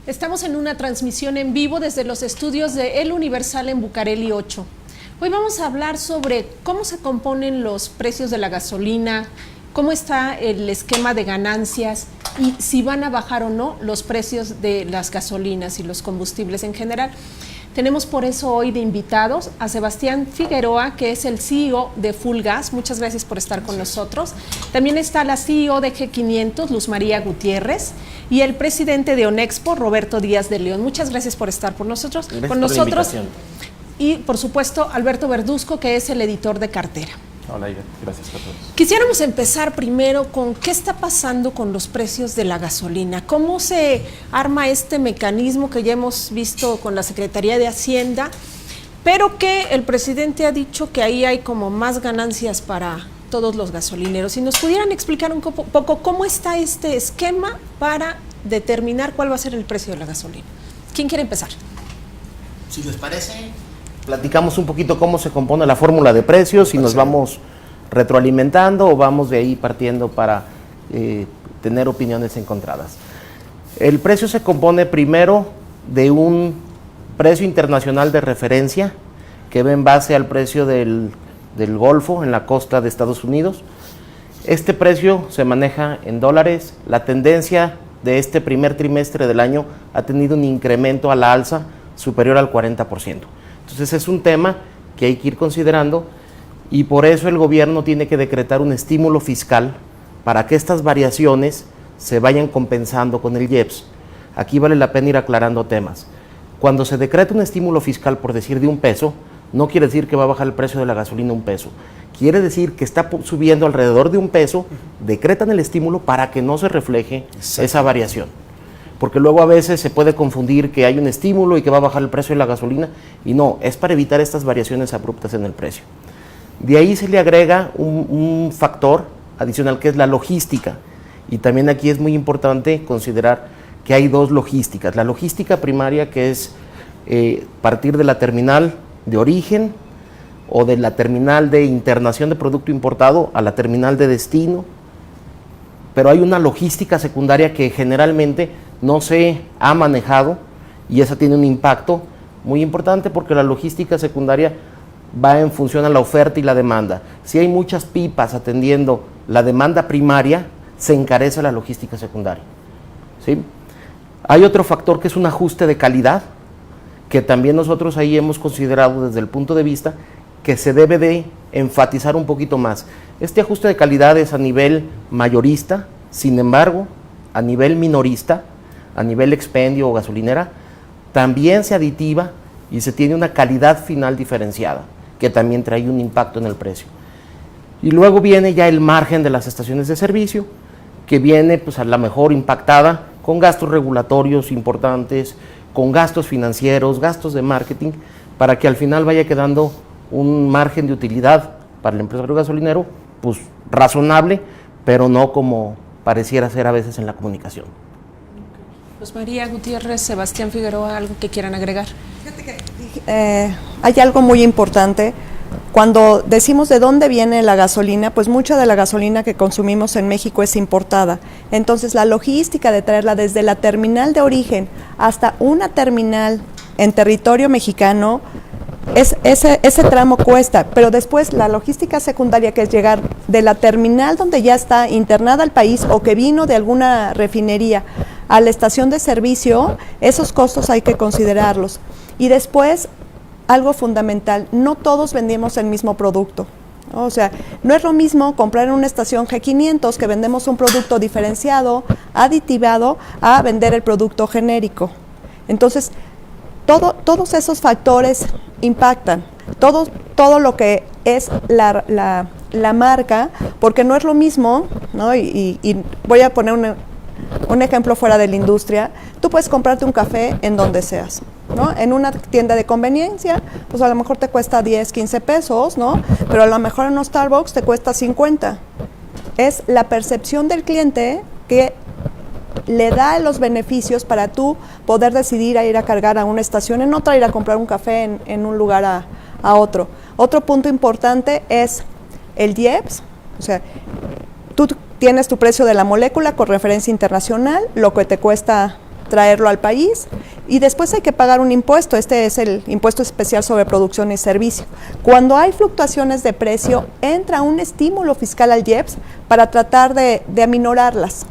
Estamos en una transmisión en vivo desde los estudios de El Universal en Bucareli 8. Hoy vamos a hablar sobre cómo se componen los precios de la gasolina, cómo está el esquema de ganancias y si van a bajar o no los precios de las gasolinas y los combustibles en general. Tenemos por eso hoy de invitados a Sebastián Figueroa, que es el CEO de Full Gas. Muchas gracias por estar con nosotros. También está la CEO de G500, Luz María Gutiérrez, y el presidente de Onexpo, Roberto Díaz de León. Muchas gracias por estar con nosotros. Gracias por la invitación. Y, por supuesto, Alberto Verduzco, que es el editor de Cartera. Hola, Iván. Gracias a todos. Quisiéramos empezar primero con qué está pasando con los precios de la gasolina. ¿Cómo se arma este mecanismo que ya hemos visto con la Secretaría de Hacienda, pero que el presidente ha dicho que ahí hay como más ganancias para todos los gasolineros? Si nos pudieran explicar un poco cómo está este esquema para determinar cuál va a ser el precio de la gasolina. ¿Quién quiere empezar? Si les parece, platicamos un poquito cómo se compone la fórmula de precios y nos vamos retroalimentando o vamos de ahí partiendo para tener opiniones encontradas. El precio se compone primero de un precio internacional de referencia que va en base al precio del Golfo en la costa de Estados Unidos. Este precio se maneja en dólares. La tendencia de este primer trimestre del año ha tenido un incremento a la alza superior al 40%. Entonces es un tema que hay que ir considerando y por eso el gobierno tiene que decretar un estímulo fiscal para que estas variaciones se vayan compensando con el IEPS. Aquí vale la pena ir aclarando temas. Cuando se decreta un estímulo fiscal, por decir de $1, no quiere decir que va a bajar el precio de la gasolina $1. Quiere decir que está subiendo alrededor de $1, decretan el estímulo para que no se refleje esa variación. Porque luego a veces se puede confundir que hay un estímulo y que va a bajar el precio de la gasolina, y no, es para evitar estas variaciones abruptas en el precio. De ahí se le agrega un factor adicional que es la logística, y también aquí es muy importante considerar que hay dos logísticas. La logística primaria, que es partir de la terminal de origen o de la terminal de internación de producto importado a la terminal de destino, pero hay una logística secundaria que generalmente no se ha manejado y esa tiene un impacto muy importante porque la logística secundaria va en función a la oferta y la demanda. Si hay muchas pipas atendiendo la demanda primaria, se encarece la logística secundaria, ¿sí? Hay otro factor que es un ajuste de calidad, que también nosotros ahí hemos considerado desde el punto de vista que se debe de enfatizar un poquito más. Este ajuste de calidad es a nivel mayorista, sin embargo, a nivel minorista, a nivel expendio o gasolinera, también se aditiva y se tiene una calidad final diferenciada, que también trae un impacto en el precio. Y luego viene ya el margen de las estaciones de servicio, que viene pues a la mejor impactada con gastos regulatorios importantes, con gastos financieros, gastos de marketing, para que al final vaya quedando un margen de utilidad para el empresario gasolinero, pues razonable, pero no como pareciera ser a veces en la comunicación. Luz María Gutiérrez, Sebastián Figueroa, ¿algo que quieran agregar? Fíjate que hay algo muy importante. Cuando decimos de dónde viene la gasolina, pues mucha de la gasolina que consumimos en México es importada. Entonces la logística de traerla desde la terminal de origen hasta una terminal en territorio mexicano, ese tramo cuesta, pero después la logística secundaria, que es llegar de la terminal donde ya está internada al país o que vino de alguna refinería a la estación de servicio, esos costos hay que considerarlos. Y después, algo fundamental, no todos vendemos el mismo producto. O sea, no es lo mismo comprar en una estación G500 que vendemos un producto diferenciado, aditivado, a vender el producto genérico. Entonces, todos esos factores impactan, todo lo que es la marca, porque no es lo mismo, ¿no? Y voy a poner un ejemplo fuera de la industria. Tú puedes comprarte un café en donde seas, ¿no? En una tienda de conveniencia, pues a lo mejor te cuesta 10, 15 pesos, ¿no? Pero a lo mejor en un Starbucks te cuesta 50. Es la percepción del cliente que le da los beneficios para tú poder decidir a ir a cargar a una estación, en otra ir a comprar un café en un lugar a otro. Otro punto importante es el IEPS, o sea, tú tienes tu precio de la molécula con referencia internacional, lo que te cuesta traerlo al país y después hay que pagar un impuesto. Este es el impuesto especial sobre producción y servicio. Cuando hay fluctuaciones de precio, entra un estímulo fiscal al IEPS para tratar de aminorarlas.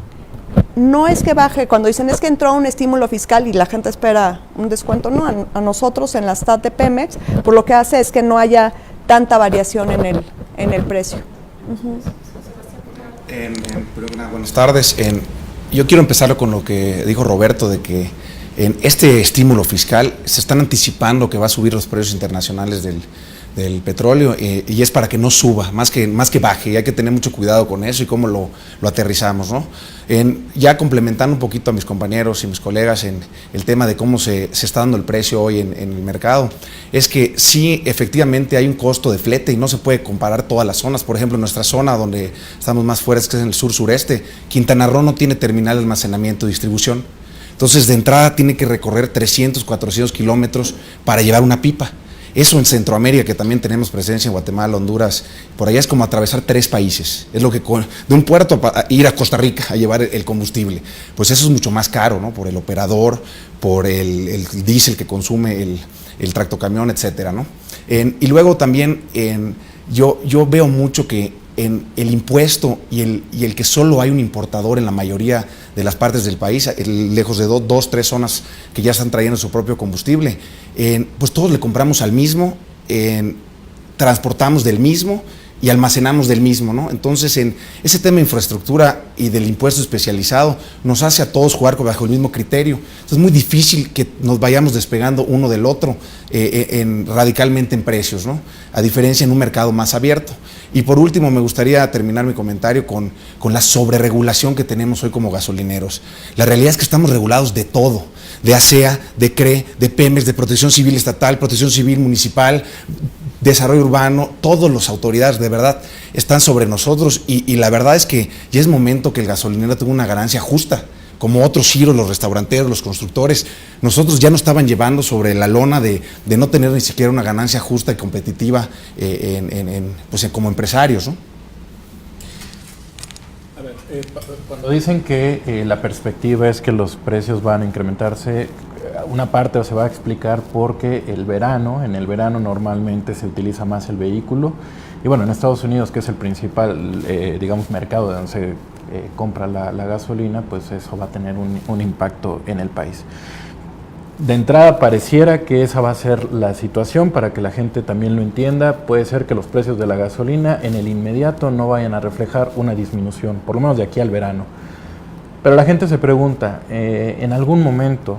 No es que baje, cuando dicen es que entró un estímulo fiscal y la gente espera un descuento, no, a nosotros en la STAT de Pemex, por lo que hace es que no haya tanta variación en el precio. Buenas tardes. Yo quiero empezar con lo que dijo Roberto, de que en este estímulo fiscal se están anticipando que va a subir los precios internacionales del petróleo y es para que no suba, más que baje, y hay que tener mucho cuidado con eso y cómo lo aterrizamos, ¿no? Ya complementando un poquito a mis compañeros y mis colegas en el tema de cómo se está dando el precio hoy en el mercado, es que sí, efectivamente hay un costo de flete y no se puede comparar todas las zonas. Por ejemplo, en nuestra zona donde estamos más fuertes, que es en el sur-sureste, Quintana Roo no tiene terminal de almacenamiento y distribución. Entonces, de entrada tiene que recorrer 300, 400 kilómetros para llevar una pipa. Eso en Centroamérica, que también tenemos presencia en Guatemala, Honduras, por allá es como atravesar 3 países. Es lo que de un puerto a ir a Costa Rica a llevar el combustible. Pues eso es mucho más caro, ¿no? Por el operador, por el diésel que consume el tractocamión, etcétera, ¿no? Y luego también yo veo mucho que en el impuesto y el que solo hay un importador en la mayoría de las partes del país, lejos de 2, 3 zonas que ya están trayendo su propio combustible, pues todos le compramos al mismo, transportamos del mismo y almacenamos del mismo, ¿no? Entonces, en ese tema de infraestructura y del impuesto especializado nos hace a todos jugar bajo el mismo criterio. Entonces, es muy difícil que nos vayamos despegando uno del otro radicalmente en precios, ¿no? A diferencia en un mercado más abierto. Y por último, me gustaría terminar mi comentario con la sobreregulación que tenemos hoy como gasolineros. La realidad es que estamos regulados de todo, de ASEA, de CRE, de Pemex, de Protección Civil Estatal, Protección Civil Municipal, Desarrollo Urbano. Todas las autoridades de verdad están sobre nosotros y la verdad es que ya es momento que el gasolinero tenga una ganancia justa, como otros giros, los restauranteros, los constructores. Nosotros ya nos estaban llevando sobre la lona de no tener ni siquiera una ganancia justa y competitiva como empresarios, ¿no? A ver, cuando dicen que la perspectiva es que los precios van a incrementarse, una parte se va a explicar porque en el verano normalmente se utiliza más el vehículo y bueno, en Estados Unidos, que es el principal, mercado de donde se compra la gasolina, pues eso va a tener un impacto en el país. De entrada pareciera que esa va a ser la situación para que la gente también lo entienda. Puede ser que los precios de la gasolina en el inmediato no vayan a reflejar una disminución, por lo menos de aquí al verano. Pero la gente se pregunta, en algún momento,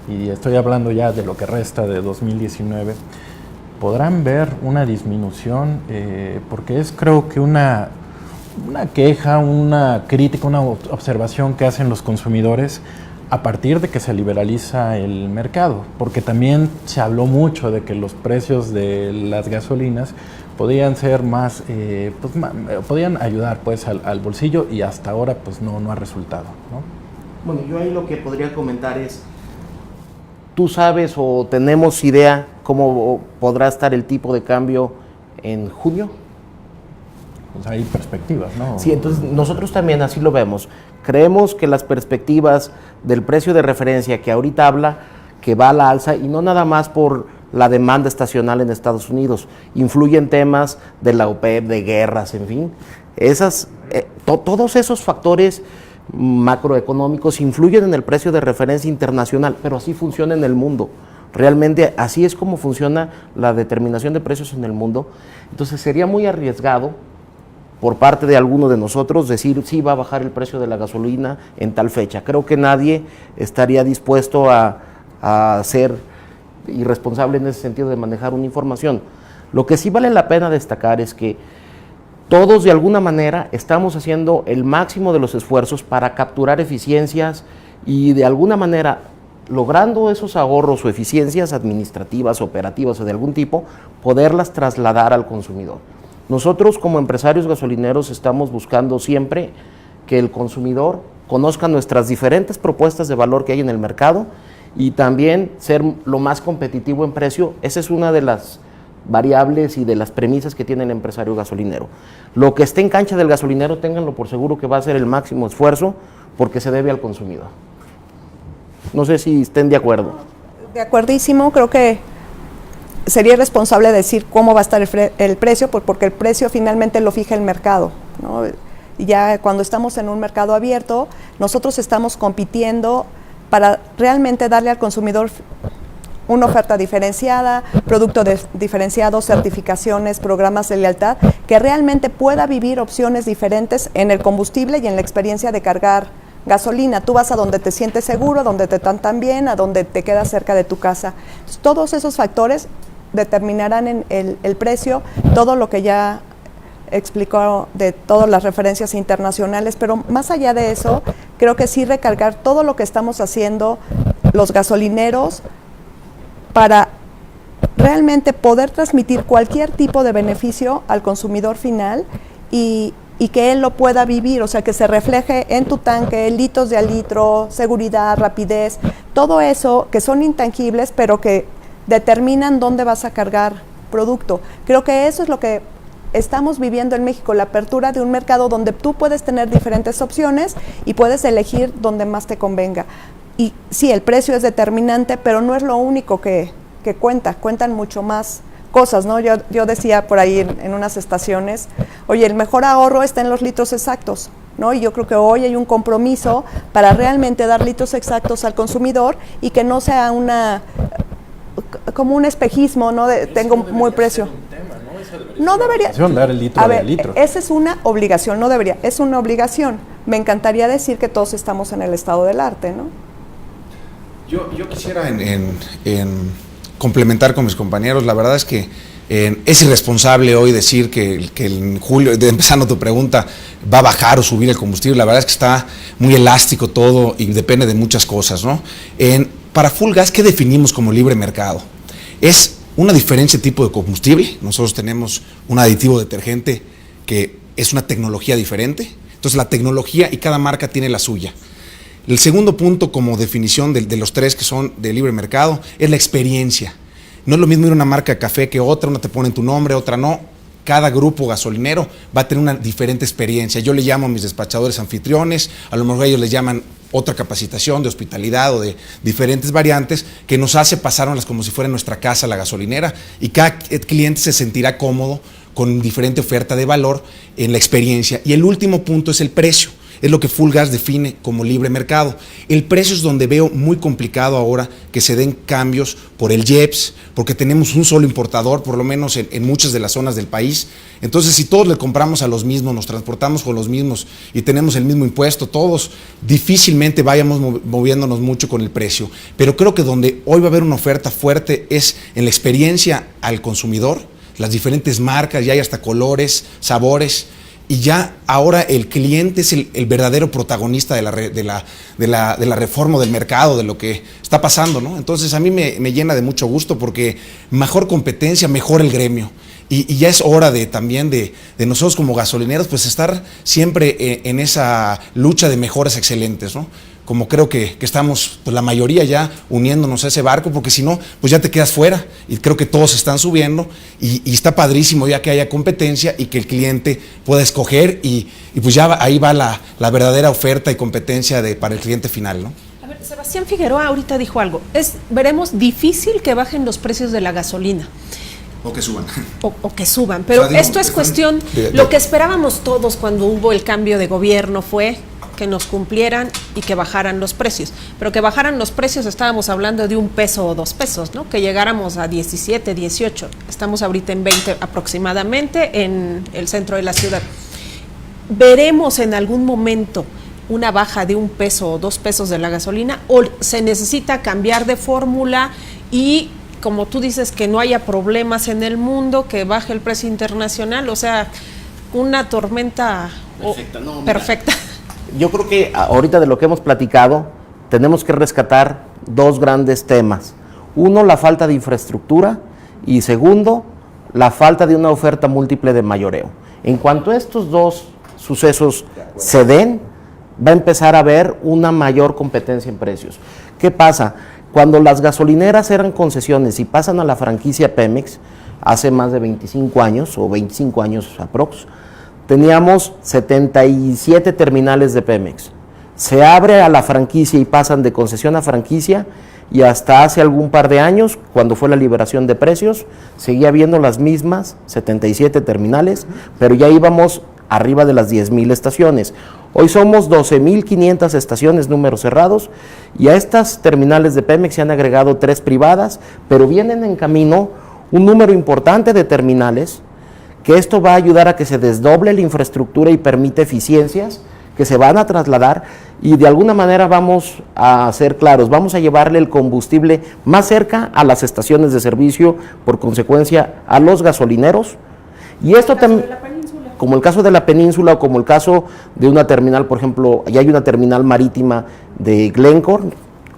y estoy hablando ya de lo que resta de 2019, ¿podrán ver una disminución? Porque es, creo que una queja, una crítica, una observación que hacen los consumidores a partir de que se liberaliza el mercado, porque también se habló mucho de que los precios de las gasolinas podían ser más, podían ayudar pues al bolsillo y hasta ahora pues no ha resultado, ¿no? Bueno, yo ahí lo que podría comentar es, ¿tú sabes o tenemos idea cómo podrá estar el tipo de cambio en junio? Pues hay perspectivas, ¿no? Sí, entonces nosotros también así lo vemos. Creemos que las perspectivas del precio de referencia que ahorita habla, que va a la alza, y no nada más por la demanda estacional en Estados Unidos, influyen temas de la OPEP, de guerras, en fin. Todos esos factores macroeconómicos influyen en el precio de referencia internacional, pero así funciona en el mundo. Realmente así es como funciona la determinación de precios en el mundo. Entonces sería muy arriesgado por parte de alguno de nosotros decir sí va a bajar el precio de la gasolina en tal fecha. Creo que nadie estaría dispuesto a ser irresponsable en ese sentido de manejar una información. Lo que sí vale la pena destacar es que todos de alguna manera estamos haciendo el máximo de los esfuerzos para capturar eficiencias y de alguna manera logrando esos ahorros o eficiencias administrativas, operativas o de algún tipo, poderlas trasladar al consumidor. Nosotros como empresarios gasolineros estamos buscando siempre que el consumidor conozca nuestras diferentes propuestas de valor que hay en el mercado y también ser lo más competitivo en precio. Esa es una de las variables y de las premisas que tiene el empresario gasolinero. Lo que esté en cancha del gasolinero, ténganlo por seguro que va a ser el máximo esfuerzo porque se debe al consumidor. No sé si estén de acuerdo. De acuerdísimo, creo que sería irresponsable decir cómo va a estar el precio, porque el precio finalmente lo fija el mercado, ¿no? Y ya cuando estamos en un mercado abierto, nosotros estamos compitiendo para realmente darle al consumidor una oferta diferenciada, producto diferenciado, certificaciones, programas de lealtad, que realmente pueda vivir opciones diferentes en el combustible y en la experiencia de cargar gasolina. Tú vas a donde te sientes seguro, donde te tratan bien, a donde te quedas cerca de tu casa. Entonces, todos esos factores determinarán en el precio, todo lo que ya explicó de todas las referencias internacionales, pero más allá de eso, creo que sí recalcar todo lo que estamos haciendo los gasolineros para realmente poder transmitir cualquier tipo de beneficio al consumidor final y que él lo pueda vivir, o sea, que se refleje en tu tanque, litros de al litro, seguridad, rapidez, todo eso que son intangibles, pero que determinan dónde vas a cargar producto. Creo que eso es lo que estamos viviendo en México, la apertura de un mercado donde tú puedes tener diferentes opciones y puedes elegir donde más te convenga. Y sí, el precio es determinante, pero no es lo único que cuenta, cuentan mucho más cosas, ¿no? Yo decía por ahí en unas estaciones, oye, el mejor ahorro está en los litros exactos, ¿no? Y yo creo que hoy hay un compromiso para realmente dar litros exactos al consumidor y que no sea como un espejismo, ¿no? Tengo muy precio. No debería dar el litro de litro. Esa es una obligación, no debería, es una obligación. Me encantaría decir que todos estamos en el estado del arte, ¿no? Yo quisiera en complementar con mis compañeros. La verdad es que es irresponsable hoy decir que en julio, empezando tu pregunta, va a bajar o subir el combustible. La verdad es que está muy elástico todo y depende de muchas cosas, ¿no? Para Full Gas, ¿qué definimos como libre mercado? Es una diferencia de tipo de combustible. Nosotros tenemos un aditivo detergente que es una tecnología diferente. Entonces la tecnología y cada marca tiene la suya. El segundo punto como definición de los tres que son de libre mercado es la experiencia. No es lo mismo ir a una marca de café que otra, una te pone tu nombre, otra no. Cada grupo gasolinero va a tener una diferente experiencia. Yo le llamo a mis despachadores anfitriones, a lo mejor ellos les llaman otra capacitación de hospitalidad o de diferentes variantes que nos hace pasárnoslas como si fuera nuestra casa la gasolinera y cada cliente se sentirá cómodo con diferente oferta de valor en la experiencia. Y el último punto es el precio. Es lo que Full Gas define como libre mercado. El precio es donde veo muy complicado ahora que se den cambios por el IEPS, porque tenemos un solo importador, por lo menos en muchas de las zonas del país. Entonces, si todos le compramos a los mismos, nos transportamos con los mismos y tenemos el mismo impuesto, todos difícilmente vayamos moviéndonos mucho con el precio. Pero creo que donde hoy va a haber una oferta fuerte es en la experiencia al consumidor, las diferentes marcas, ya hay hasta colores, sabores. Y ya ahora el cliente es el verdadero protagonista de la reforma del mercado, de lo que está pasando, ¿no? Entonces a mí me llena de mucho gusto porque mejor competencia, mejor el gremio. Y ya es hora también de nosotros como gasolineros pues estar siempre en esa lucha de mejoras excelentes, ¿no? Como creo que estamos pues la mayoría ya uniéndonos a ese barco, porque si no, pues ya te quedas fuera. Y creo que todos están subiendo y está padrísimo ya que haya competencia y que el cliente pueda escoger y pues ya ahí va la verdadera oferta y competencia para el cliente final, ¿no? A ver, Sebastián Figueroa ahorita dijo algo. Veremos difícil que bajen los precios de la gasolina. O que suban. O que suban, pero o sea, esto es cuestión, lo que esperábamos todos cuando hubo el cambio de gobierno fue que nos cumplieran y que bajaran los precios, pero que bajaran los precios estábamos hablando de 1 peso o 2 pesos, ¿no? Que llegáramos a 17, 18, estamos ahorita en 20 aproximadamente en el centro de la ciudad. ¿Veremos en algún momento una baja de 1 peso o 2 pesos de la gasolina o se necesita cambiar de fórmula y como tú dices, que no haya problemas en el mundo, que baje el precio internacional, o sea, una tormenta perfecta? Yo creo que ahorita de lo que hemos platicado, tenemos que rescatar 2 grandes temas. Uno, la falta de infraestructura y segundo, la falta de una oferta múltiple de mayoreo. En cuanto a estos 2 sucesos se den, va a empezar a haber una mayor competencia en precios. ¿Qué pasa? Cuando las gasolineras eran concesiones y pasan a la franquicia Pemex, hace más de 25 años o 25 años aprox, teníamos 77 terminales de Pemex. se abre a la franquicia y pasan de concesión a franquicia, y hasta hace algún par de años, cuando fue la liberación de precios, seguía habiendo las mismas 77 terminales, pero ya íbamos arriba de las 10,000 estaciones. Hoy somos 12,500 estaciones, números cerrados, y a estas terminales de Pemex se han agregado 3 privadas, pero vienen en camino un número importante de terminales, que esto va a ayudar a que se desdoble la infraestructura y permite eficiencias que se van a trasladar, y de alguna manera vamos a ser claros, vamos a llevarle el combustible más cerca a las estaciones de servicio, por consecuencia a los gasolineros, y esto también, como el caso de la península o como el caso de una terminal, por ejemplo, ya hay una terminal marítima de Glencore,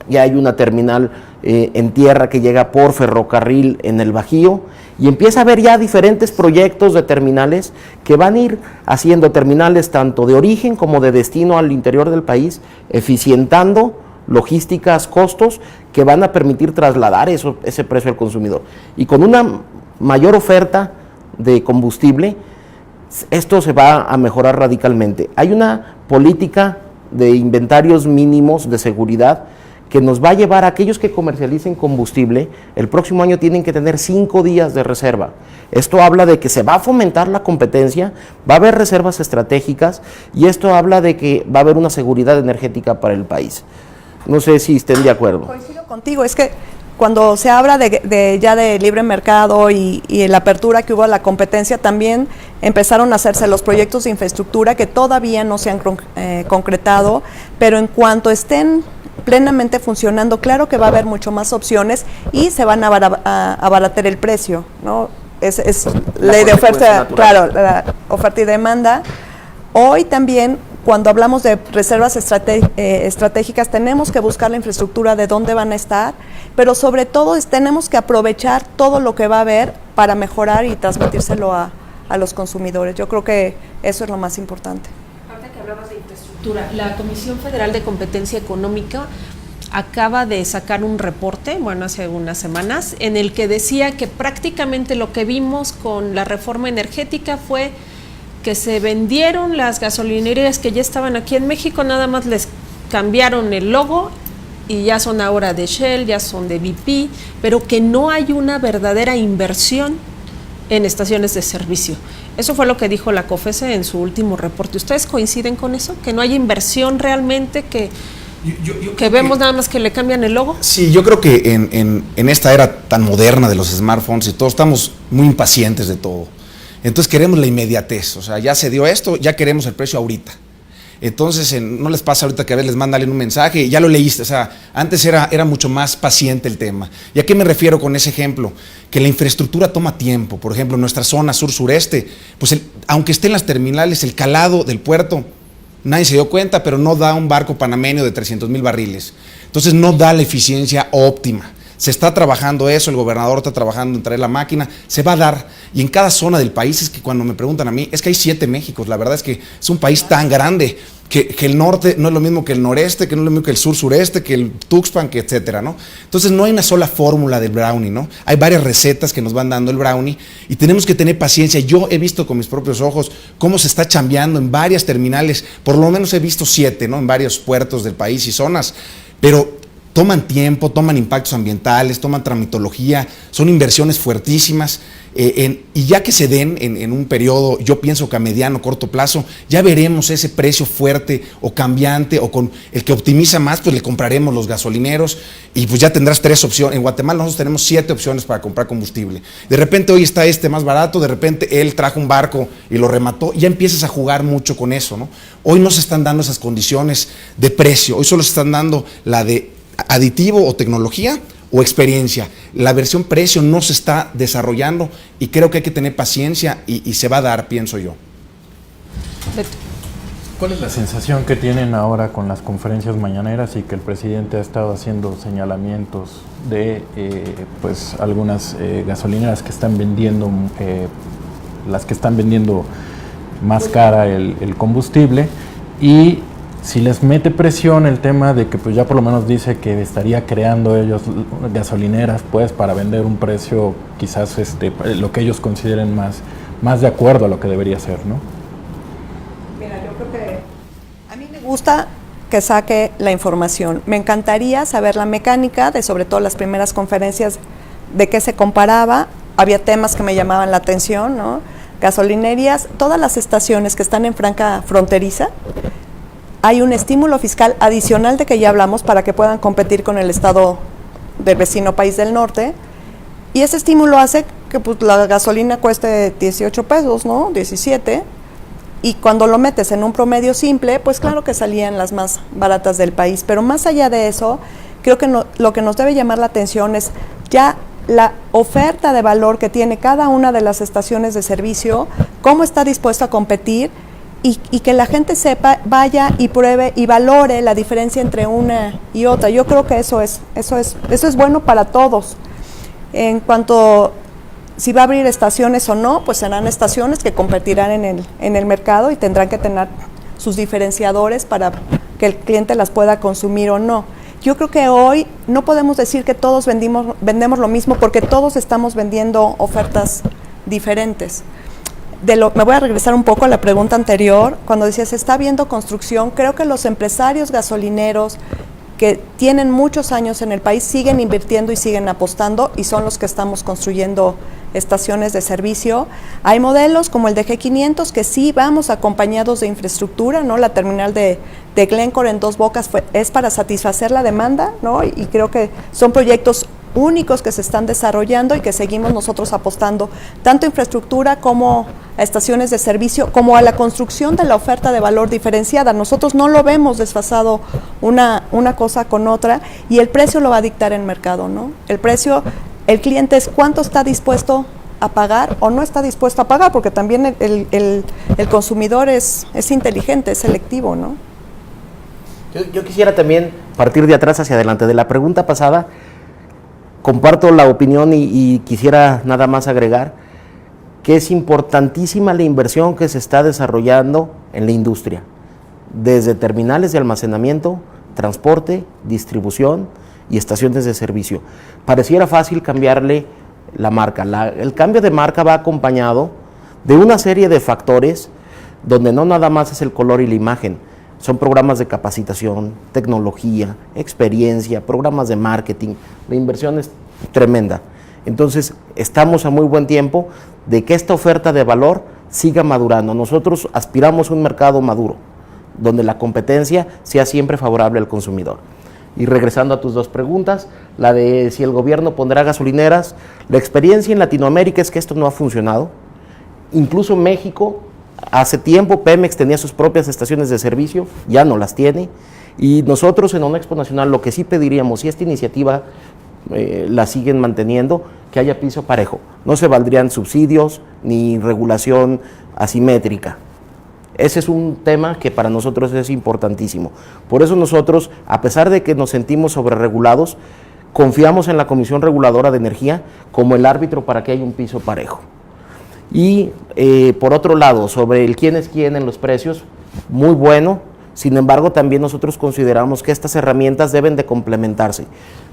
ya hay una terminal en tierra que llega por ferrocarril en el Bajío, y empieza a haber ya diferentes proyectos de terminales que van a ir haciendo terminales tanto de origen como de destino al interior del país, eficientando logísticas, costos que van a permitir trasladar ese precio al consumidor. Y con una mayor oferta de combustible, esto se va a mejorar radicalmente. Hay una política de inventarios mínimos de seguridad que nos va a llevar a aquellos que comercialicen combustible, el próximo año tienen que tener 5 días de reserva. Esto habla de que se va a fomentar la competencia, va a haber reservas estratégicas, y esto habla de que va a haber una seguridad energética para el país. No sé si estén de acuerdo. Coincido contigo, es que cuando se habla ya de libre mercado y la apertura que hubo a la competencia, también empezaron a hacerse los proyectos de infraestructura que todavía no se han concretado, pero en cuanto estén plenamente funcionando, claro que va a haber mucho más opciones y se van a abaratar el precio, ¿no? Es ley de oferta, claro, la oferta y demanda. Hoy también, cuando hablamos de reservas estratégicas, tenemos que buscar la infraestructura de dónde van a estar, pero sobre todo tenemos que aprovechar todo lo que va a haber para mejorar y transmitírselo a los consumidores. Yo creo que eso es lo más importante. Ahorita que hablabas de infraestructura, la Comisión Federal de Competencia Económica acaba de sacar un reporte, bueno, hace unas semanas, en el que decía que prácticamente lo que vimos con la reforma energética fue que se vendieron las gasolinerías que ya estaban aquí en México, nada más les cambiaron el logo y ya son ahora de Shell, ya son de BP, pero que no hay una verdadera inversión en estaciones de servicio. Eso fue lo que dijo la COFESE en su último reporte. ¿Ustedes coinciden con eso? ¿Que no hay inversión realmente, que vemos nada más que le cambian el logo? Sí, yo creo que en esta era tan moderna de los smartphones y todo, estamos muy impacientes de todo. Entonces queremos la inmediatez, o sea, ya se dio esto, ya queremos el precio ahorita. Entonces, no les pasa ahorita que a veces les mandan un mensaje, ya lo leíste, o sea, antes era mucho más paciente el tema. ¿Y a qué me refiero con ese ejemplo? Que la infraestructura toma tiempo. Por ejemplo, en nuestra zona sur-sureste, pues aunque estén las terminales, el calado del puerto, nadie se dio cuenta, pero no da un barco panameño de 300,000 barriles. Entonces no da la eficiencia óptima. Se está trabajando eso, el gobernador está trabajando en traer la máquina, se va a dar. Y en cada zona del país, es que cuando me preguntan a mí, es que hay 7 Méxicos, la verdad es que es un país tan grande que el norte no es lo mismo que el noreste, que no es lo mismo que el sur-sureste, que el Tuxpan, que etcétera, ¿no? Entonces no hay una sola fórmula del brownie, ¿no? Hay varias recetas que nos van dando el brownie y tenemos que tener paciencia. Yo he visto con mis propios ojos cómo se está chambeando en varias terminales, por lo menos he visto 7, ¿no? En varios puertos del país y zonas, pero toman tiempo, toman impactos ambientales, toman tramitología, son inversiones fuertísimas, y ya que se den en un periodo, yo pienso que a mediano, corto plazo, ya veremos ese precio fuerte o cambiante, o con el que optimiza más, pues le compraremos los gasolineros y pues ya tendrás 3 opciones. En Guatemala nosotros tenemos 7 opciones para comprar combustible. De repente hoy está este más barato, de repente él trajo un barco y lo remató, y ya empiezas a jugar mucho con eso, ¿no? Hoy no se están dando esas condiciones de precio, hoy solo se están dando la de aditivo o tecnología o experiencia. La versión precio no se está desarrollando y creo que hay que tener paciencia y se va a dar, pienso yo. ¿Cuál es la sensación que tienen ahora con las conferencias mañaneras y que el presidente ha estado haciendo señalamientos de pues algunas gasolineras que están vendiendo, las que están vendiendo más cara el combustible, y si les mete presión el tema de que pues ya por lo menos dice que estaría creando ellos gasolineras pues para vender un precio quizás lo que ellos consideren más de acuerdo a lo que debería ser, ¿no? Mira, yo creo que a mí me gusta que saque la información. Me encantaría saber la mecánica de sobre todo las primeras conferencias de qué se comparaba. Había temas que me llamaban la atención, ¿no? Gasolinerías, todas las estaciones que están en franja fronteriza, hay un estímulo fiscal adicional de que ya hablamos para que puedan competir con el estado del vecino país del norte, y ese estímulo hace que pues, la gasolina cueste 18 pesos, ¿no? 17, y cuando lo metes en un promedio simple, pues claro que salían las más baratas del país. Pero más allá de eso, creo que lo que nos debe llamar la atención es ya la oferta de valor que tiene cada una de las estaciones de servicio, cómo está dispuesto a competir, y que la gente sepa, vaya y pruebe y valore la diferencia entre una y otra. Yo creo que eso es bueno para todos. En cuanto si va a abrir estaciones o no, pues serán estaciones que competirán en el mercado y tendrán que tener sus diferenciadores para que el cliente las pueda consumir o no. Yo creo que hoy no podemos decir que todos vendemos lo mismo, porque todos estamos vendiendo ofertas diferentes. Me voy a regresar un poco a la pregunta anterior, cuando decías, está habiendo construcción. Creo que los empresarios gasolineros que tienen muchos años en el país siguen invirtiendo y siguen apostando, y son los que estamos construyendo estaciones de servicio. Hay modelos como el de G500 que sí vamos acompañados de infraestructura, ¿no? La terminal de Glencore en Dos Bocas es para satisfacer la demanda, ¿no? Y creo que son proyectos únicos que se están desarrollando y que seguimos nosotros apostando tanto a infraestructura como a estaciones de servicio, como a la construcción de la oferta de valor diferenciada. Nosotros no lo vemos desfasado una cosa con otra, y el precio lo va a dictar el mercado, ¿no? El precio, el cliente es cuánto está dispuesto a pagar o no está dispuesto a pagar, porque también el consumidor es inteligente, es selectivo, ¿no? Yo quisiera también partir de atrás hacia adelante. De la pregunta pasada, comparto la opinión y quisiera nada más agregar que es importantísima la inversión que se está desarrollando en la industria, desde terminales de almacenamiento, transporte, distribución y estaciones de servicio. Pareciera fácil cambiarle la marca. El cambio de marca va acompañado de una serie de factores donde no nada más es el color y la imagen. Son programas de capacitación, tecnología, experiencia, programas de marketing. La inversión es tremenda. Entonces, estamos a muy buen tiempo de que esta oferta de valor siga madurando. Nosotros aspiramos a un mercado maduro, donde la competencia sea siempre favorable al consumidor. Y regresando a tus dos preguntas, la de si el gobierno pondrá gasolineras, la experiencia en Latinoamérica es que esto no ha funcionado. Incluso México, hace tiempo Pemex tenía sus propias estaciones de servicio, ya no las tiene, y nosotros en ONEXPO Nacional lo que sí pediríamos, si esta iniciativa la siguen manteniendo, que haya piso parejo, no se valdrían subsidios ni regulación asimétrica. Ese es un tema que para nosotros es importantísimo. Por eso nosotros, a pesar de que nos sentimos sobreregulados, confiamos en la Comisión Reguladora de Energía como el árbitro para que haya un piso parejo. Y por otro lado, sobre el quién es quién en los precios, muy bueno. Sin embargo, también nosotros consideramos que estas herramientas deben de complementarse,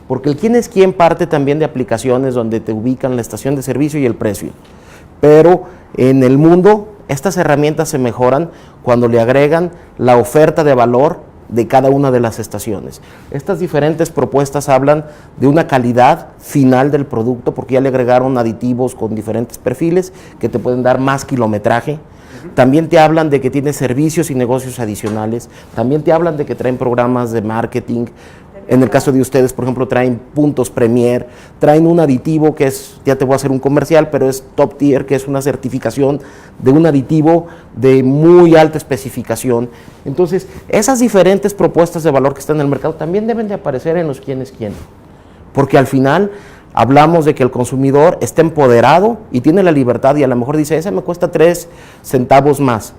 porque el quién es quién parte también de aplicaciones donde te ubican la estación de servicio y el precio. Pero en el mundo, estas herramientas se mejoran cuando le agregan la oferta de valor de cada una de las estaciones. Estas diferentes propuestas hablan de una calidad final del producto, porque ya le agregaron aditivos con diferentes perfiles que te pueden dar más kilometraje. También te hablan de que tiene servicios y negocios adicionales. También te hablan de que traen programas de marketing. En el caso de ustedes, por ejemplo, traen puntos Premier, traen un aditivo que es, ya te voy a hacer un comercial, pero es Top Tier, que es una certificación de un aditivo de muy alta especificación. Entonces, esas diferentes propuestas de valor que están en el mercado también deben de aparecer en los quién es quién, porque al final hablamos de que el consumidor está empoderado y tiene la libertad, y a lo mejor dice, esa me cuesta 3 centavos más,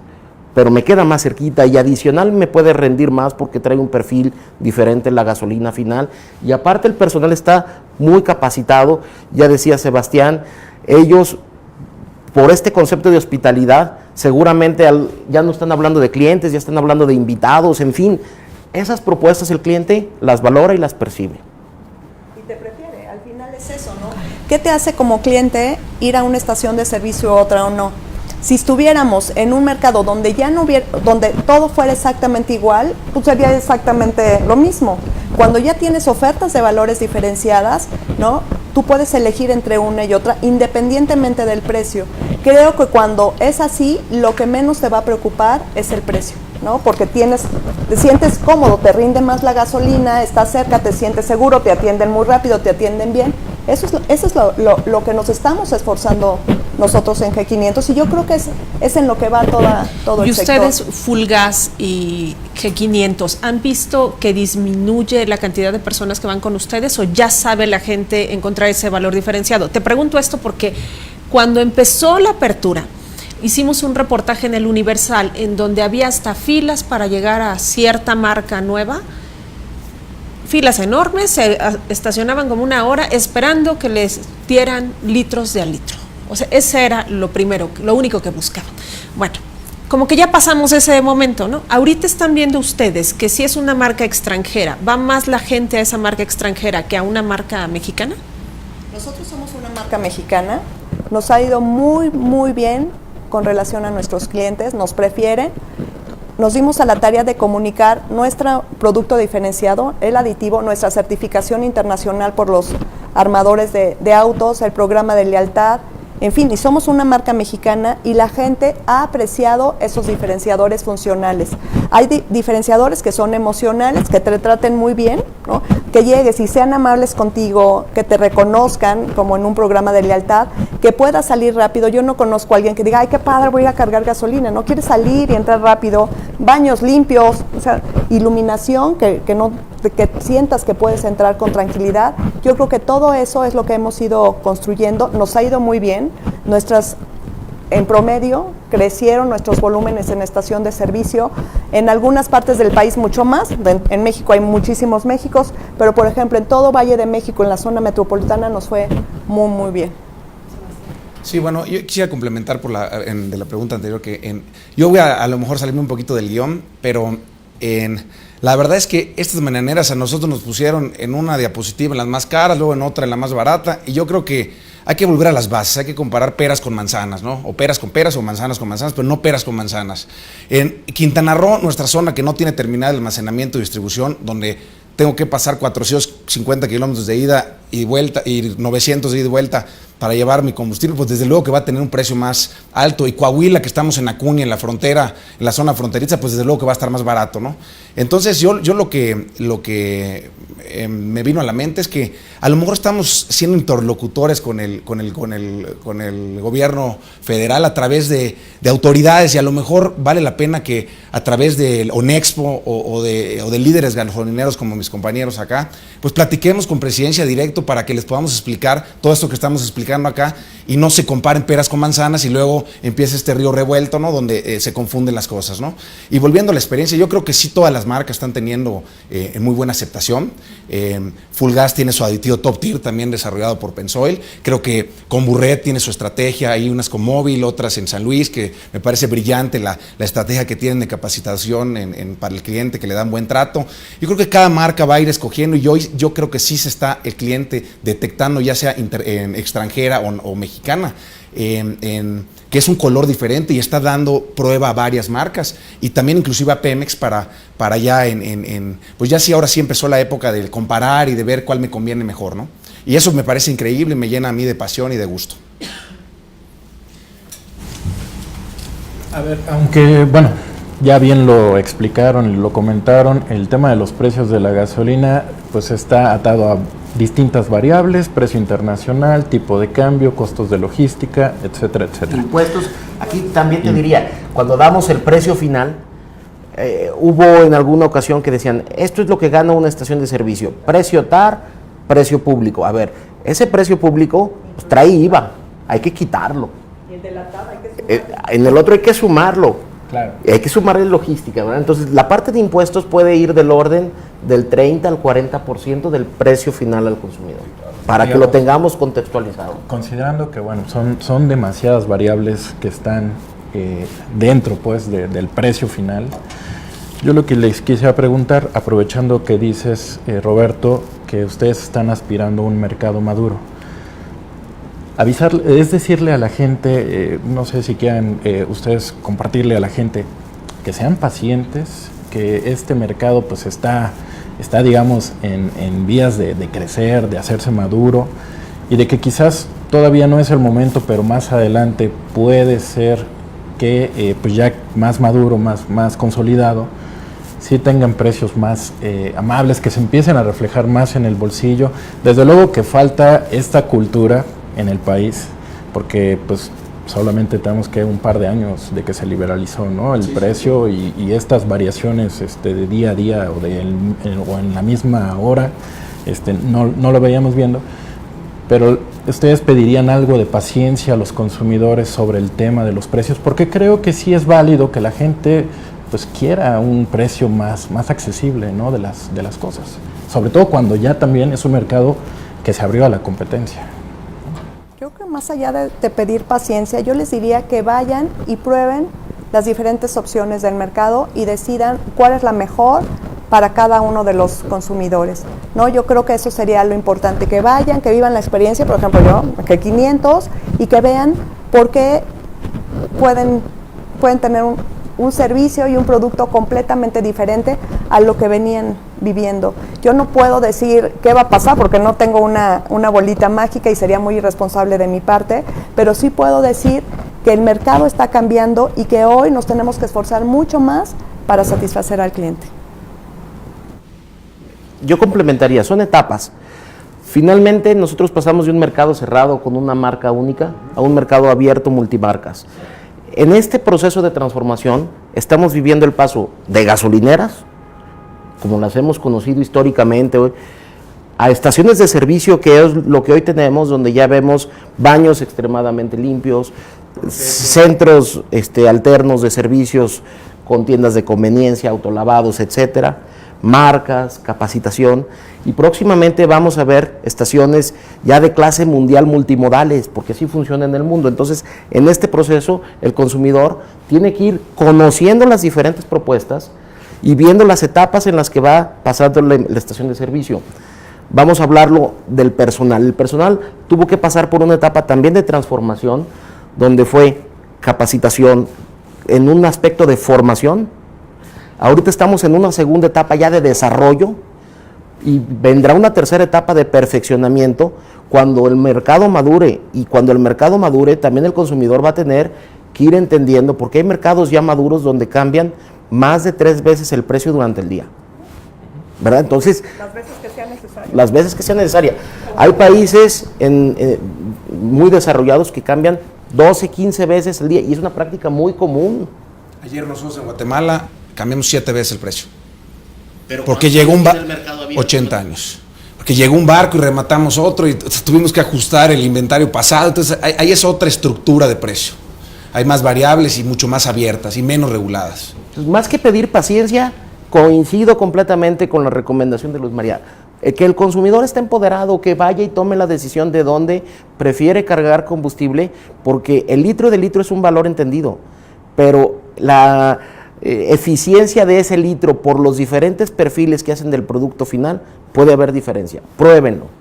pero me queda más cerquita y adicional me puede rendir más porque trae un perfil diferente en la gasolina final, y aparte el personal está muy capacitado. Ya decía Sebastián, ellos por este concepto de hospitalidad seguramente ya no están hablando de clientes, ya están hablando de invitados, en fin, esas propuestas el cliente las valora y las percibe. Y te prefiere, al final es eso, ¿no? ¿Qué te hace como cliente ir a una estación de servicio u otra o no? Si estuviéramos en un mercado donde ya no hubiera, donde todo fuera exactamente igual, pues sería exactamente lo mismo. Cuando ya tienes ofertas de valores diferenciadas, ¿no? Tú puedes elegir entre una y otra independientemente del precio. Creo que cuando es así, lo que menos te va a preocupar es el precio, ¿no? Porque te sientes cómodo, te rinde más la gasolina, estás cerca, te sientes seguro, te atienden muy rápido, te atienden bien. Eso es lo que nos estamos esforzando nosotros en G500 y yo creo que es en lo que va todo el sector. ¿Y ustedes, Fulgas y G500, han visto que disminuye la cantidad de personas que van con ustedes o ya sabe la gente encontrar ese valor diferenciado? Te pregunto esto porque cuando empezó la apertura, hicimos un reportaje en el Universal en donde había hasta filas para llegar a cierta marca nueva, filas enormes, se estacionaban como una hora esperando que les dieran litros de al litro. O sea, ese era lo primero, lo único que buscaban. Bueno, como que ya pasamos ese momento, ¿no? Ahorita están viendo ustedes que si es una marca extranjera, ¿va más la gente a esa marca extranjera que a una marca mexicana? Nosotros somos una marca mexicana, nos ha ido muy, muy bien con relación a nuestros clientes, nos prefieren. Nos dimos a la tarea de comunicar nuestro producto diferenciado, el aditivo, nuestra certificación internacional por los armadores de autos, el programa de lealtad, en fin, y somos una marca mexicana y la gente ha apreciado esos diferenciadores funcionales. Hay diferenciadores que son emocionales, que te traten muy bien, ¿no? Que llegues y sean amables contigo, que te reconozcan como en un programa de lealtad, que puedas salir rápido. Yo no conozco a alguien que diga, ay, qué padre, voy a ir a cargar gasolina. No quiere salir y entrar rápido, baños limpios, o sea, iluminación, que sientas que puedes entrar con tranquilidad. Yo creo que todo eso es lo que hemos ido construyendo, nos ha ido muy bien. En promedio crecieron nuestros volúmenes en estación de servicio, en algunas partes del país mucho más, en México hay muchísimos Méxicos, pero por ejemplo en todo Valle de México, en la zona metropolitana nos fue muy muy bien. Sí, bueno, yo quisiera complementar de la pregunta anterior, yo voy a lo mejor salirme un poquito del guión, pero la verdad es que estas mañaneras a nosotros nos pusieron en una diapositiva en las más caras, luego en otra en la más barata, y yo creo que hay que volver a las bases, hay que comparar peras con manzanas, ¿no? O peras con peras o manzanas con manzanas, pero no peras con manzanas. En Quintana Roo, nuestra zona que no tiene terminal de almacenamiento y distribución, donde tengo que pasar 450 kilómetros de ida y vuelta y 900 de ida y vuelta para llevar mi combustible, pues desde luego que va a tener un precio más alto. Y Coahuila, que estamos en Acuña, en la frontera, en la zona fronteriza, pues desde luego que va a estar más barato, ¿no? Entonces yo lo que me vino a la mente es que a lo mejor estamos siendo interlocutores con el gobierno federal a través de autoridades, y a lo mejor vale la pena que a través del ONEXPO o de líderes gasolineros como mis compañeros acá, pues platiquemos con presidencia directo para que les podamos explicar todo esto que estamos explicando acá y no se comparen peras con manzanas y luego empieza este río revuelto, ¿no? Donde se confunden las cosas, ¿no? Y volviendo a la experiencia, yo creo que sí todas las marcas están teniendo muy buena aceptación. Fulgas tiene su aditivo Top Tier también desarrollado por Pensoil. Creo que Comburret tiene su estrategia, hay unas con Móvil, otras en San Luis, que me parece brillante la estrategia que tienen de capacitación para el cliente, que le dan buen trato. Yo creo que cada marca va a ir escogiendo y yo creo que sí se está el cliente detectando, ya sea extranjera o mexicana, que es un color diferente y está dando prueba a varias marcas y también inclusive a Pemex para ya pues ya sí, ahora sí empezó la época de comparar y de ver cuál me conviene mejor, ¿no? Y eso me parece increíble, me llena a mí de pasión y de gusto. A ver, aunque, bueno, ya bien lo explicaron y lo comentaron, el tema de los precios de la gasolina pues está atado a distintas variables, precio internacional, tipo de cambio, costos de logística, etcétera, etcétera. Impuestos, aquí también te diría, cuando damos el precio final, hubo en alguna ocasión que decían, esto es lo que gana una estación de servicio, precio TAR, precio público. A ver, ese precio público pues, trae IVA, hay que quitarlo. Y el de la TAR hay que sumarlo. En el otro hay que sumarlo. Claro. Hay que sumarle logística, ¿verdad? Entonces, la parte de impuestos puede ir del orden del 30 al 40% del precio final al consumidor, para que lo tengamos contextualizado. Considerando que, bueno, son demasiadas variables que están dentro, pues, del precio final, yo lo que les quisiera preguntar, aprovechando que dices, Roberto, que ustedes están aspirando a un mercado maduro, es decirle a la gente, no sé si quieran ustedes compartirle a la gente, que sean pacientes, que este mercado pues está digamos en vías de crecer, de hacerse maduro, y de que quizás todavía no es el momento, pero más adelante puede ser que pues ya más maduro, más consolidado, sí tengan precios más amables, que se empiecen a reflejar más en el bolsillo. Desde luego que falta esta cultura en el país, porque pues solamente tenemos que un par de años de que se liberalizó, ¿no?, el precio, y estas variaciones de día a día o en la misma hora no lo veíamos viendo. Pero ustedes pedirían algo de paciencia a los consumidores sobre el tema de los precios, porque creo que sí es válido que la gente pues quiera un precio más accesible, ¿no?, de las cosas, sobre todo cuando ya también es un mercado que se abrió a la competencia. Yo creo que más allá de pedir paciencia, yo les diría que vayan y prueben las diferentes opciones del mercado y decidan cuál es la mejor para cada uno de los consumidores, ¿no? Yo creo que eso sería lo importante, que vayan, que vivan la experiencia, por ejemplo yo, que 500, y que vean por qué pueden tener un servicio y un producto completamente diferente a lo que venían viviendo. Yo no puedo decir qué va a pasar porque no tengo una bolita mágica y sería muy irresponsable de mi parte, pero sí puedo decir que el mercado está cambiando y que hoy nos tenemos que esforzar mucho más para satisfacer al cliente. Yo complementaría, son etapas. Finalmente nosotros pasamos de un mercado cerrado con una marca única a un mercado abierto multimarcas. En este proceso de transformación estamos viviendo el paso de gasolineras, como las hemos conocido históricamente, a estaciones de servicio, que es lo que hoy tenemos, donde ya vemos baños extremadamente limpios, centros alternos de servicios con tiendas de conveniencia, autolavados, etcétera, marcas, capacitación, y próximamente vamos a ver estaciones ya de clase mundial multimodales, porque así funciona en el mundo. Entonces, en este proceso, el consumidor tiene que ir conociendo las diferentes propuestas y viendo las etapas en las que va pasando la estación de servicio. Vamos a hablarlo del personal. El personal tuvo que pasar por una etapa también de transformación, donde fue capacitación en un aspecto de formación. Ahorita estamos en una segunda etapa ya de desarrollo y vendrá una tercera etapa de perfeccionamiento cuando el mercado madure, y cuando el mercado madure también el consumidor va a tener que ir entendiendo, porque hay mercados ya maduros donde cambian más de 3 veces el precio durante el día, ¿verdad? Entonces, las veces que sea necesaria. Las veces que sea necesaria. Hay países muy desarrollados que cambian 12, 15 veces al día y es una práctica muy común. Ayer nosotros en Guatemala cambiamos 7 veces el precio. Pero porque llegó un barco, 80 años. Porque llegó un barco y rematamos otro y tuvimos que ajustar el inventario pasado. Entonces ahí es otra estructura de precio. Hay más variables y mucho más abiertas y menos reguladas. Entonces, más que pedir paciencia, coincido completamente con la recomendación de Luz María. Que el consumidor esté empoderado, que vaya y tome la decisión de dónde prefiere cargar combustible, porque el litro de litro es un valor entendido, pero la eficiencia de ese litro por los diferentes perfiles que hacen del producto final, puede haber diferencia. Pruébenlo.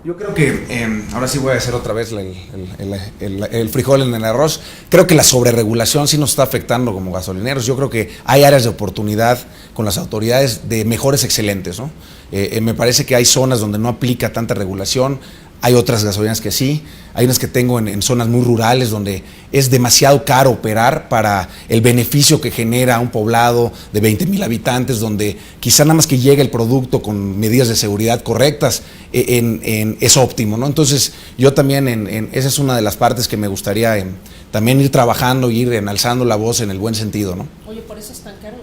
Yo creo que, ahora sí voy a hacer otra vez el frijol en el arroz. Creo que la sobreregulación sí nos está afectando como gasolineros. Yo creo que hay áreas de oportunidad con las autoridades de mejores excelentes, ¿no? Me parece que hay zonas donde no aplica tanta regulación. Hay otras gasolineras que sí, hay unas que tengo en zonas muy rurales donde es demasiado caro operar para el beneficio que genera un poblado de 20,000 habitantes, donde quizá nada más que llegue el producto con medidas de seguridad correctas es óptimo, ¿no? Entonces yo también esa es una de las partes que me gustaría también ir trabajando, ir enalzando la voz en el buen sentido, ¿no? Oye, por eso es tan caro.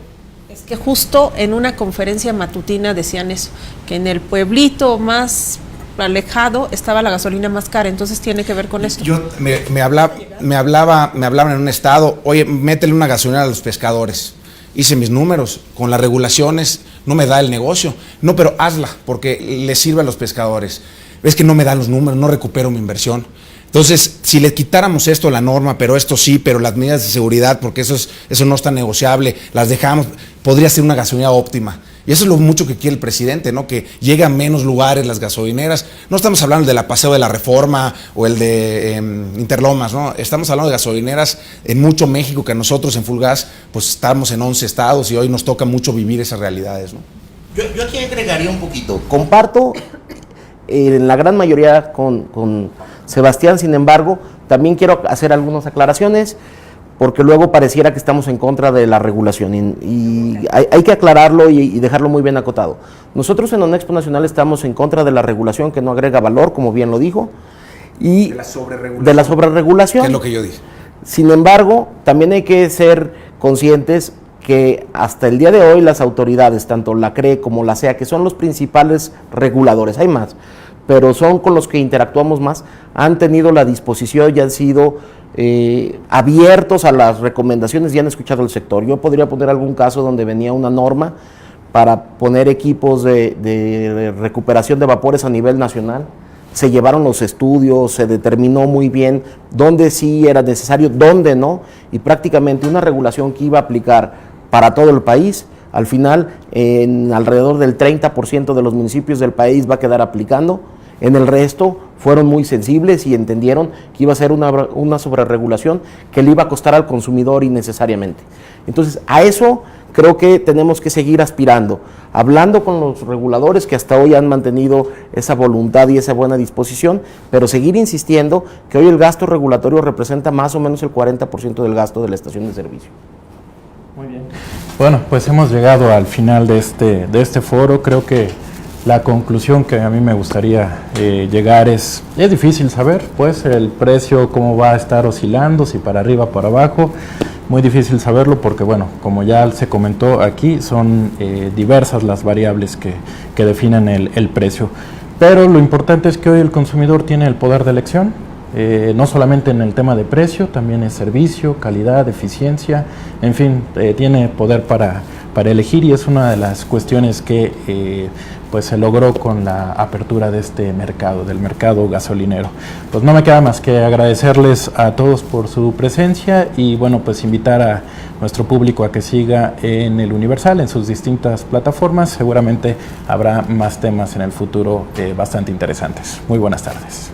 Es que justo en una conferencia matutina decían eso, que en el pueblito más alejado estaba la gasolina más cara, entonces tiene que ver con esto. Yo me hablaban en un estado, oye, métele una gasolinera a los pescadores. Hice mis números, con las regulaciones no me da el negocio. No, pero hazla, porque le sirve a los pescadores. Es que no me dan los números, no recupero mi inversión. Entonces, si le quitáramos esto a la norma, pero esto sí, pero las medidas de seguridad, porque eso no está negociable, las dejamos, podría ser una gasolinera óptima. Y eso es lo mucho que quiere el presidente, ¿no? Que llegue a menos lugares las gasolineras. No estamos hablando de la Paseo de la Reforma o el de Interlomas, ¿no? Estamos hablando de gasolineras en mucho México, que nosotros en Fulgas pues estamos en 11 estados y hoy nos toca mucho vivir esas realidades, ¿no? Yo aquí agregaría un poquito. Comparto en la gran mayoría con Sebastián, sin embargo, también quiero hacer algunas aclaraciones, porque luego pareciera que estamos en contra de la regulación y hay que aclararlo y dejarlo muy bien acotado. Nosotros en ONEXPO Nacional estamos en contra de la regulación que no agrega valor, como bien lo dijo, y de la sobreregulación. Que es lo que yo dije. Sin embargo, también hay que ser conscientes que hasta el día de hoy las autoridades, tanto la CRE como la CEA, que son los principales reguladores, hay más, pero son con los que interactuamos más, han tenido la disposición y han sido abiertos a las recomendaciones y han escuchado al sector. Yo podría poner algún caso donde venía una norma para poner equipos de recuperación de vapores a nivel nacional. Se llevaron los estudios, se determinó muy bien dónde sí era necesario, dónde no, y prácticamente una regulación que iba a aplicar para todo el país, al final en alrededor del 30% de los municipios del país va a quedar aplicando. En el resto fueron muy sensibles y entendieron que iba a ser una sobreregulación que le iba a costar al consumidor innecesariamente. Entonces, a eso creo que tenemos que seguir aspirando, hablando con los reguladores que hasta hoy han mantenido esa voluntad y esa buena disposición, pero seguir insistiendo que hoy el gasto regulatorio representa más o menos el 40% del gasto de la estación de servicio. Muy bien. Bueno, pues hemos llegado al final de este foro. Creo que la conclusión que a mí me gustaría llegar es difícil saber, pues, el precio, cómo va a estar oscilando, si para arriba, para abajo. Muy difícil saberlo porque, bueno, como ya se comentó aquí, son diversas las variables que definen el precio. Pero lo importante es que hoy el consumidor tiene el poder de elección, no solamente en el tema de precio, también es servicio, calidad, eficiencia, en fin, tiene poder para elegir, y es una de las cuestiones que pues se logró con la apertura de este mercado, del mercado gasolinero. Pues no me queda más que agradecerles a todos por su presencia y bueno, pues invitar a nuestro público a que siga en El Universal, en sus distintas plataformas. Seguramente habrá más temas en el futuro bastante interesantes. Muy buenas tardes.